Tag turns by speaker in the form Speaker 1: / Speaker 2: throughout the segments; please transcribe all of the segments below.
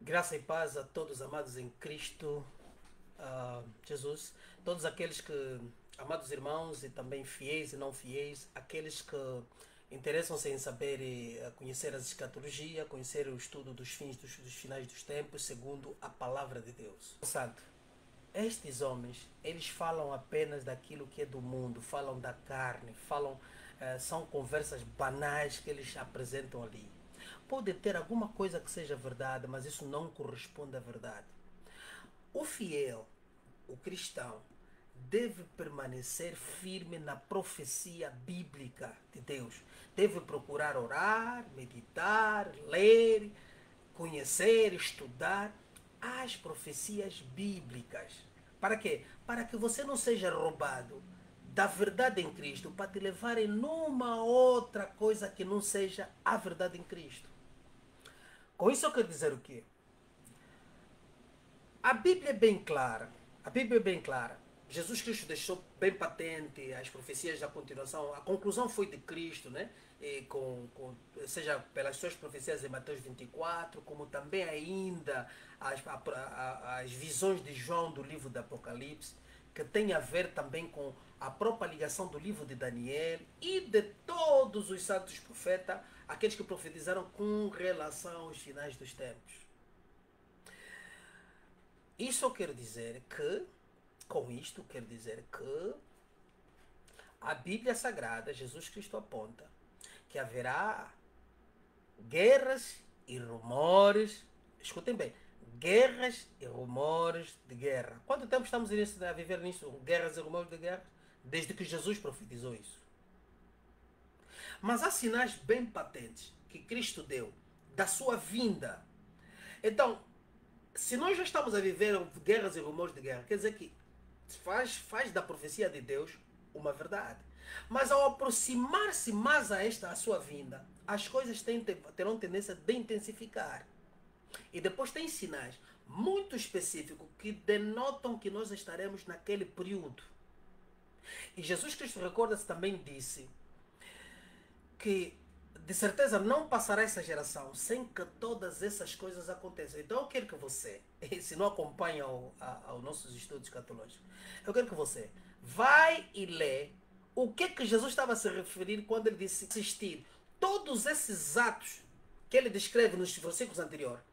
Speaker 1: Graça e paz a todos amados em Cristo Jesus, todos aqueles que, amados irmãos e também fiéis e não fiéis, aqueles que interessam-se em saber e conhecer as escatologia, conhecer o estudo dos fins dos finais dos tempos, segundo a palavra de Deus. Santo, estes homens, eles falam apenas daquilo que é do mundo, falam da carne, são conversas banais que eles apresentam ali. Pode ter alguma coisa que seja verdade, mas isso não corresponde à verdade. O fiel, o cristão, deve permanecer firme na profecia bíblica de Deus. Deve procurar orar, meditar, ler, conhecer, estudar as profecias bíblicas. Para quê? Para que você não seja roubado da verdade em Cristo, para te levarem numa outra coisa que não seja a verdade em Cristo. Com isso eu quero dizer o quê? A Bíblia é bem clara. A Bíblia é bem clara. Jesus Cristo deixou bem patente as profecias da continuação. A conclusão foi de Cristo, né? E seja pelas suas profecias em Mateus 24, como também ainda as visões de João do livro do Apocalipse, que tem a ver também com a própria ligação do livro de Daniel e de todos os santos profetas, aqueles que profetizaram com relação aos finais dos tempos. Isso quer dizer que, com isto, quer dizer que a Bíblia Sagrada, Jesus Cristo aponta que haverá guerras e rumores, escutem bem, guerras e rumores de guerra. Quanto tempo estamos a viver nisso? Guerras e rumores de guerra? Desde que Jesus profetizou isso. Mas há sinais bem patentes que Cristo deu da sua vinda. Então, se nós já estamos a viver guerras e rumores de guerra, quer dizer que faz da profecia de Deus uma verdade. Mas ao aproximar-se mais a sua vinda, as coisas terão tendência de intensificar. E depois tem sinais muito específicos que denotam que nós estaremos naquele período. E Jesus Cristo, recorda-se, também disse que de certeza não passará essa geração sem que todas essas coisas aconteçam. Então eu quero que você, se não acompanha aos nossos estudos escatológicos, eu quero que você vai e lê o que Jesus estava a se referir quando ele disse assistir todos esses atos que ele descreve nos versículos anteriores.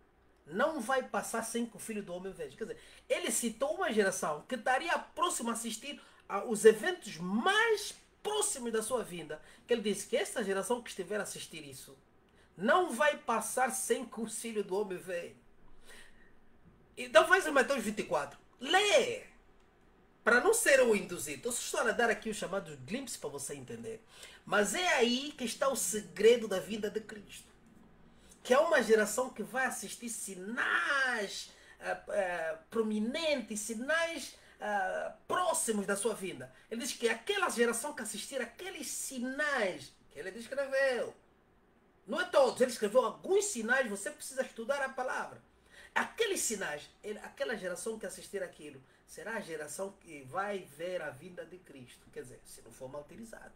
Speaker 1: Não vai passar sem que o Filho do Homem veja. Quer dizer, ele citou uma geração que estaria próxima a assistir aos eventos mais próximos da sua vinda. Que ele disse que esta geração que estiver a assistir isso não vai passar sem que o Filho do Homem veja. Então faz em Mateus 24. Lê! Para não ser o induzido. Eu estou a dar aqui o chamado glimpse para você entender. Mas é aí que está o segredo da vinda de Cristo. Que é uma geração que vai assistir sinais prominentes, sinais próximos da sua vinda. Ele diz que aquela geração que assistir aqueles sinais que ele descreveu, não é todos, ele escreveu alguns sinais, você precisa estudar a palavra. Aqueles sinais, aquela geração que assistir aquilo, será a geração que vai ver a vinda de Cristo. Quer dizer, se não for mal utilizado.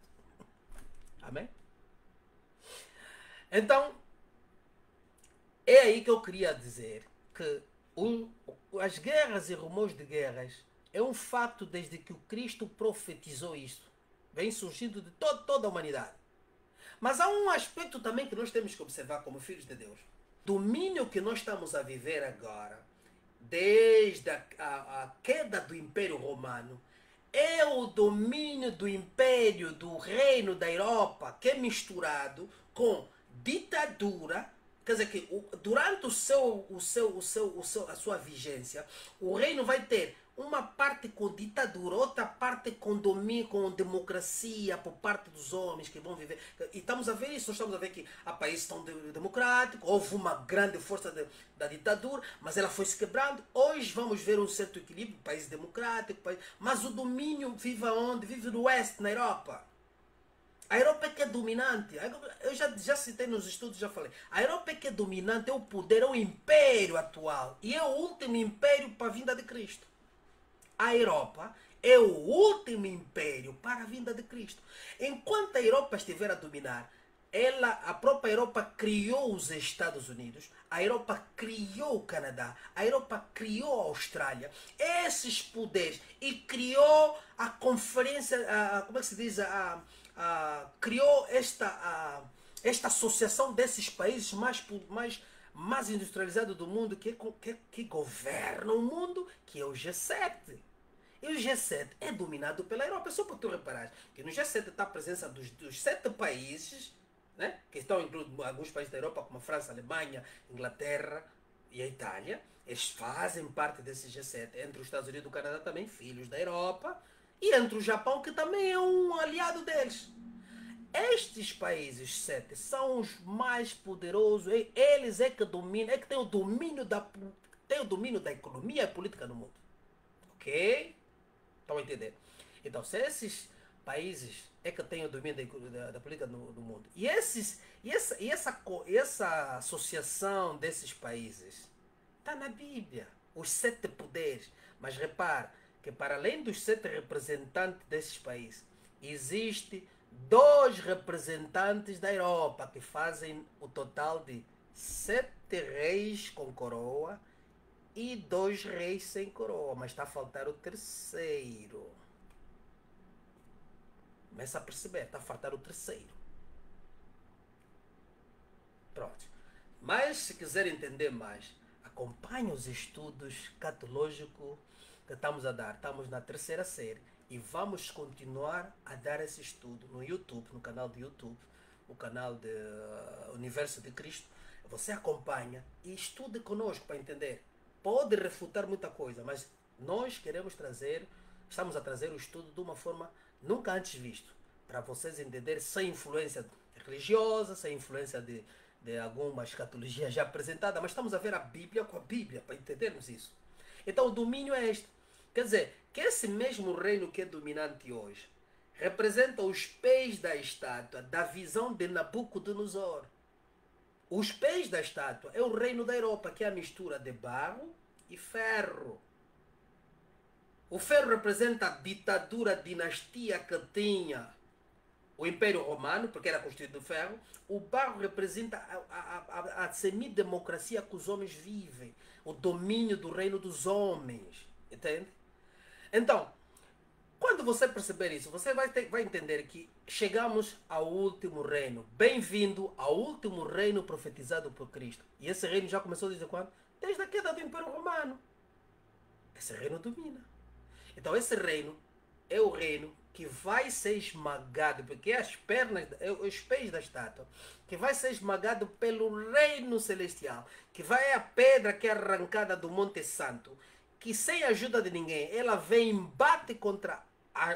Speaker 1: Amém? Então, é aí que eu queria dizer que as guerras e rumores de guerras é um fato desde que o Cristo profetizou isso. Vem surgindo de toda a humanidade. Mas há um aspecto também que nós temos que observar como filhos de Deus. O domínio que nós estamos a viver agora, desde a queda do Império Romano, é o domínio do Império, do Reino da Europa, que é misturado com ditadura. Quer dizer que durante a sua vigência, o reino vai ter uma parte com ditadura, outra parte com domínio, com democracia por parte dos homens que vão viver. E estamos a ver isso, nós estamos a ver que há países tão democráticos, houve uma grande força da ditadura, mas ela foi se quebrando. Hoje vamos ver um certo equilíbrio, país democrático, mas o domínio vive aonde? Vive no oeste, na Europa. A Europa é que é dominante. Eu já citei nos estudos, já falei. A Europa é que é dominante, é o poder, é o império atual. E é o último império para a vinda de Cristo. A Europa é o último império para a vinda de Cristo. Enquanto a Europa estiver a dominar, a própria Europa criou os Estados Unidos, a Europa criou o Canadá, a Europa criou a Austrália, esses poderes, e criou a conferência, como é que se diz, criou esta associação desses países mais industrializados do mundo, que governam o mundo, que é o G7. E o G7 é dominado pela Europa. Só para tu reparar que no G7 está a presença dos 7 países, né, que estão incluídos alguns países da Europa, como a França, a Alemanha, a Inglaterra e a Itália. Eles fazem parte desse G7. Entre os Estados Unidos e o Canadá também, filhos da Europa. E entre o Japão, que também é um aliado deles. Estes países 7 são os mais poderosos. Eles é que dominam, é que têm o domínio da economia e política no mundo. Ok? Estão a entender? Então, se esses países é que têm o domínio da política do mundo, essa associação desses países está na Bíblia, os 7 poderes. Mas repare que para além dos 7 representantes desses países, existe 2 representantes da Europa que fazem o total de 7 reis com coroa e 2 reis sem coroa, mas está a faltar o terceiro. Começa a perceber, está a faltar o terceiro. Pronto. Mas se quiser entender mais, acompanhe os estudos catológicos que estamos a dar. Estamos na 3ª série e vamos continuar a dar esse estudo no YouTube, no canal do YouTube, o canal de Universo de Cristo. Você acompanha e estude conosco para entender. Pode refutar muita coisa, mas nós estamos a trazer o estudo de uma forma nunca antes visto, para vocês entenderem sem influência religiosa, sem influência de alguma escatologia já apresentada, mas estamos a ver a Bíblia com a Bíblia, para entendermos isso. Então o domínio é este. Quer dizer, que esse mesmo reino que é dominante hoje representa os pés da estátua da visão de Nabucodonosor. Os pés da estátua é o reino da Europa, que é a mistura de barro e ferro. O ferro representa a ditadura, a dinastia que tinha o Império Romano, porque era construído de ferro. O barro representa a semidemocracia que os homens vivem, o domínio do reino dos homens. Entende? Então, quando você perceber isso, você vai entender que chegamos ao último reino. Bem-vindo ao último reino profetizado por Cristo. E esse reino já começou desde quando? Desde a queda do Império Romano. Esse reino domina. Então esse reino é o reino que vai ser esmagado, porque é os pés da estátua, que vai ser esmagado pelo reino celestial, que vai a pedra que é arrancada do Monte Santo, que sem a ajuda de ninguém, ela vem e bate contra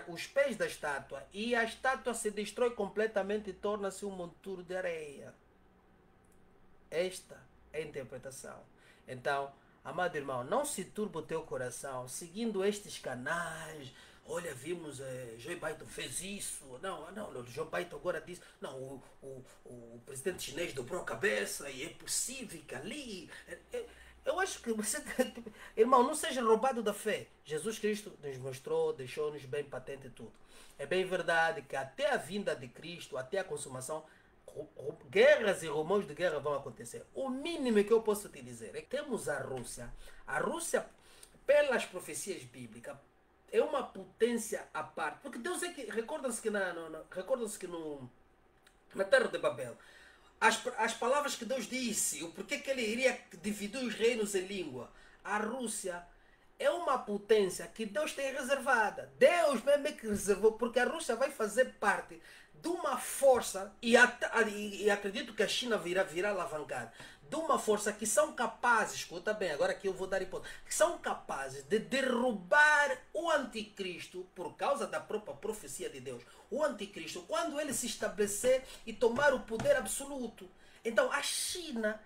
Speaker 1: os pés da estátua, e a estátua se destrói completamente e torna-se um monturo de areia. Esta é a interpretação. Então, amado irmão, não se turbe o teu coração seguindo estes canais. Olha, vimos, Joe Biden fez isso. Não, Joe Biden agora diz, não, o presidente chinês dobrou a cabeça e é possível que ali... Eu acho que você, irmão, não seja roubado da fé. Jesus Cristo nos mostrou, deixou-nos bem patente tudo. É bem verdade que até a vinda de Cristo, até a consumação, guerras e rumores de guerra vão acontecer. O mínimo que eu posso te dizer é que temos a Rússia. A Rússia, pelas profecias bíblicas, é uma potência à parte. Porque Deus é que, recordam-se que na Terra de Babel, as palavras que Deus disse, o porquê que ele iria dividir os reinos em língua. A Rússia é uma potência que Deus tem reservada. Deus mesmo é que reservou, porque a Rússia vai fazer parte de uma força, e acredito que a China virá alavancar, de uma força que são capazes, escuta bem, agora aqui eu vou dar hipótese, que são capazes de derrubar o anticristo por causa da própria profecia de Deus. O anticristo, quando ele se estabelecer e tomar o poder absoluto. Então a China,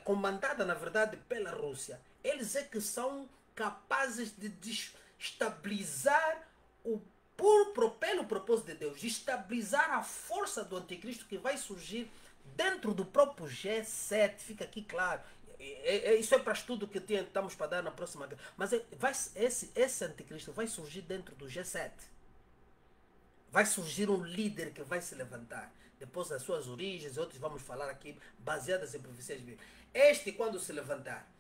Speaker 1: comandada na verdade pela Rússia, eles é que são capazes de destabilizar pelo propósito de Deus, de estabilizar a força do anticristo que vai surgir dentro do próprio G7. Fica aqui claro. Isso é para estudo que estamos para dar na próxima. Mas esse anticristo vai surgir dentro do G7. Vai surgir um líder que vai se levantar. Depois das suas origens, outros vamos falar aqui, baseadas em profecias bíblicas. Este, quando se levantar,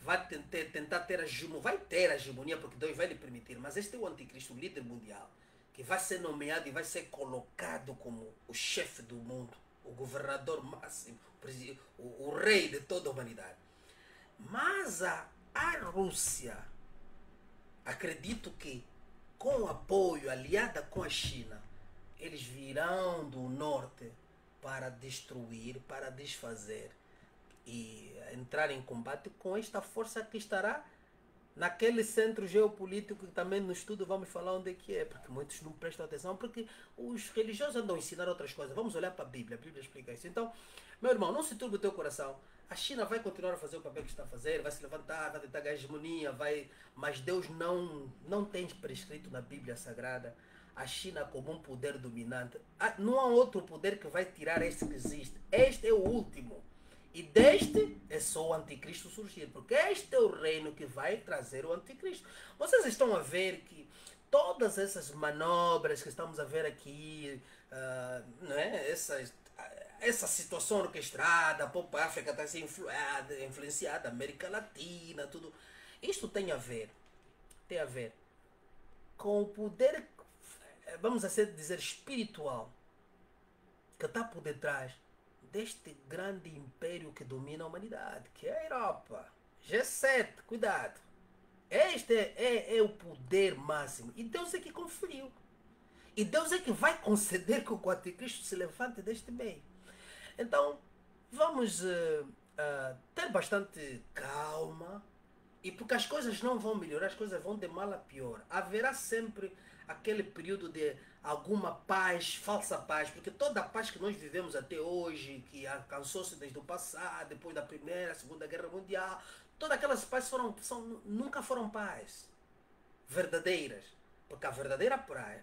Speaker 1: vai tentar ter hegemonia, vai ter hegemonia, porque Deus vai lhe permitir, mas este é o anticristo, o líder mundial, que vai ser nomeado e vai ser colocado como o chefe do mundo, o governador máximo, o rei de toda a humanidade. Mas a Rússia, acredito que com apoio, aliada com a China, eles virão do norte para destruir, para desfazer e entrar em combate com esta força que estará naquele centro geopolítico que também no estudo vamos falar onde é que é, porque muitos não prestam atenção, porque os religiosos andam a ensinar outras coisas. Vamos olhar para a Bíblia explica isso. Então, meu irmão, não se turbe o teu coração. A China vai continuar a fazer o papel que está a fazer, vai se levantar, vai tentar ganhar hegemonia, mas Deus não tem prescrito na Bíblia Sagrada a China como um poder dominante. Não há outro poder que vai tirar este que existe. Este é o último. E deste é só o anticristo surgir, porque este é o reino que vai trazer o anticristo. Vocês estão a ver que todas essas manobras que estamos a ver aqui, não é? Essa situação orquestrada, a África está a ser influenciada, América Latina, tudo. Isto tem a ver com o poder, vamos assim dizer, espiritual, que está por detrás deste grande império que domina a humanidade, que é a Europa. G7, cuidado. Este é o poder máximo. E Deus é que conferiu. E Deus é que vai conceder que o anticristo se levante deste meio. Então, vamos ter bastante calma. E porque as coisas não vão melhorar, as coisas vão de mal a pior. Haverá sempre aquele período de alguma paz, falsa paz, porque toda a paz que nós vivemos até hoje, que alcançou-se desde o passado, depois da Primeira, Segunda Guerra Mundial, todas aquelas pazes nunca foram paz verdadeiras, porque a verdadeira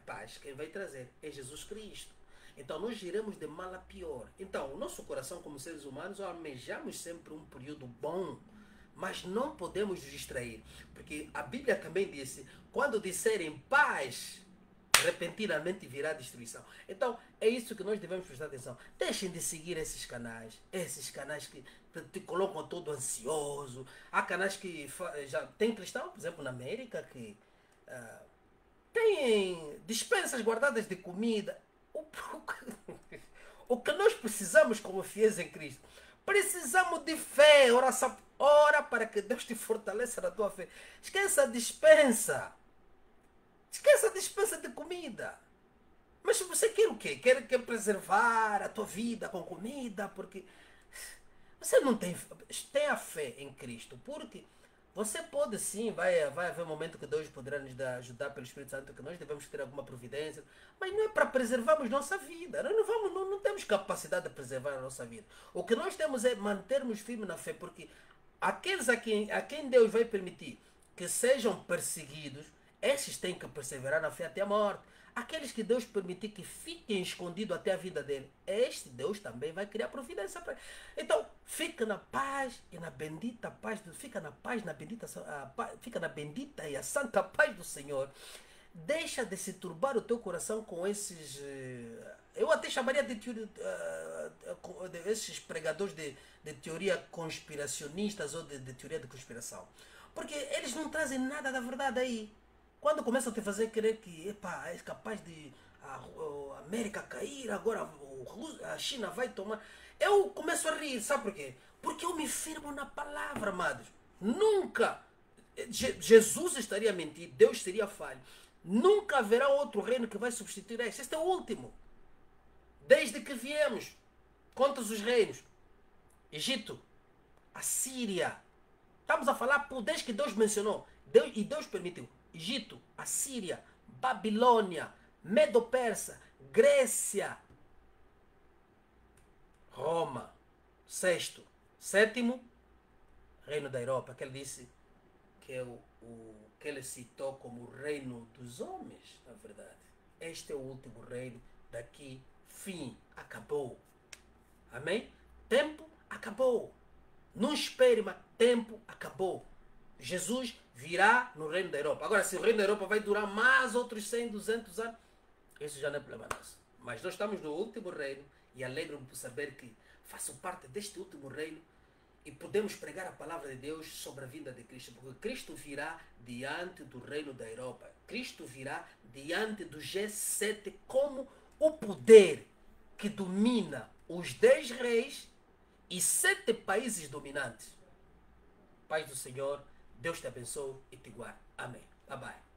Speaker 1: paz quem vai trazer é Jesus Cristo. Então nós iremos de mal a pior. Então o nosso coração como seres humanos almejamos sempre um período bom, mas não podemos nos distrair, porque a Bíblia também disse, quando disserem paz, repentinamente virá destruição. Então, é isso que nós devemos prestar atenção. Deixem de seguir esses canais que te colocam todo ansioso. Há canais que já tem cristão, por exemplo, na América, que têm dispensas guardadas de comida. O que nós precisamos como fiéis em Cristo? Precisamos de fé, oração. Ora para que Deus te fortaleça na tua fé. Esqueça a dispensa. Esqueça a dispensa de comida. Mas você quer o quê? Quer preservar a tua vida com comida? Porque você não tem a fé em Cristo. Porque você pode sim, vai haver um momento que Deus poderá nos ajudar pelo Espírito Santo, que nós devemos ter alguma providência. Mas não é para preservarmos nossa vida. Nós não temos capacidade de preservar a nossa vida. O que nós temos é mantermos firmes na fé. Porque aqueles a quem Deus vai permitir que sejam perseguidos, esses têm que perseverar na fé até a morte. Aqueles que Deus permitir que fiquem escondidos até a vida dele, este Deus também vai criar providência para ele. Então, fica na paz e na bendita paz, fica na paz, fica na bendita e a santa paz do Senhor. Deixa de se turbar o teu coração com esses, eu até chamaria de esses pregadores de teoria conspiracionistas ou de teoria de conspiração. Porque eles não trazem nada da verdade aí. Quando começam a te fazer crer que é capaz de a América cair, agora a China vai tomar, eu começo a rir, sabe por quê? Porque eu me firmo na palavra, amados. Nunca Jesus estaria a mentir, Deus seria falho. Nunca haverá outro reino que vai substituir este. Este é o último. Desde que viemos, quantos os reinos? Egito, Assíria. Estamos a falar poderes que Deus mencionou. E Deus permitiu. Egito, Assíria, Babilônia, Medo-Persa, Grécia, Roma, sexto, sétimo, reino da Europa, que ele disse que é que ele citou como o reino dos homens, na verdade. Este é o último reino, daqui, fim, acabou. Amém? Tempo acabou. Não espere, mas tempo acabou. Jesus virá no reino da Europa. Agora, se o reino da Europa vai durar mais outros 100, 200 anos, Isso já não é problema nosso. Mas nós estamos no último reino e alegro-me por saber que faço parte deste último reino e podemos pregar a palavra de Deus sobre a vinda de Cristo, porque Cristo virá diante do reino da Europa. Cristo virá diante do G7 como o poder que domina os 10 reis e 7 países dominantes. Paz do Senhor, Deus te abençoe e te guarde. Amém. Bye bye.